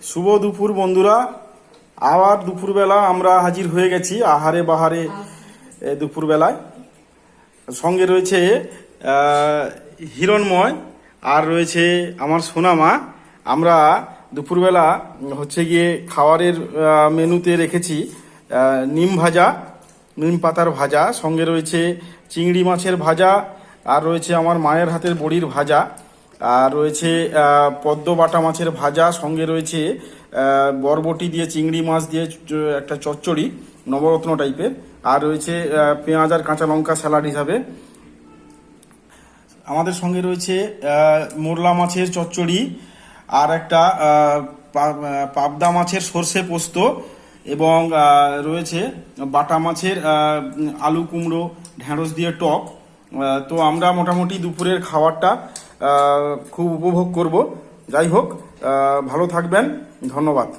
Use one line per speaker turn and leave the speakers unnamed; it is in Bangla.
শুভ দুপুর বন্ধুরা। আবার দুপুরবেলা আমরা হাজির হয়ে গেছি আহারে বাহারে দুপুরবেলায়। সঙ্গে রয়েছে হিরণময় আর রয়েছে আমার সোনামা। আমরা দুপুরবেলা হচ্ছে গিয়ে খাবারের মেনুতে রেখেছি নিম ভাজা, নিম পাতার ভাজা, সঙ্গে রয়েছে চিংড়ি মাছের ভাজা, আর রয়েছে আমার মায়ের হাতের বড়ির ভাজা, আর রয়েছে পদ্ম বাটা মাছের ভাজা, সঙ্গে রয়েছে বরবটি দিয়ে চিংড়ি মাছ দিয়ে একটা চচ্চড়ি নবরত্ন টাইপের, আর রয়েছে পেঁয়াজ আর কাঁচা লঙ্কা স্যালাড হিসাবে। আমাদের সঙ্গে রয়েছে মোরলা মাছের চচ্চড়ি, আর একটা পাবদা মাছের সর্ষে পোস্ত, এবং রয়েছে বাটা মাছের আলু কুমড়ো ঢ্যাঁড়স দিয়ে টক। তো আমরা মোটামুটি দুপুরের খাবারটা খুব উপভোগ করব। যাই হোক, ভালো থাকবেন, ধন্যবাদ।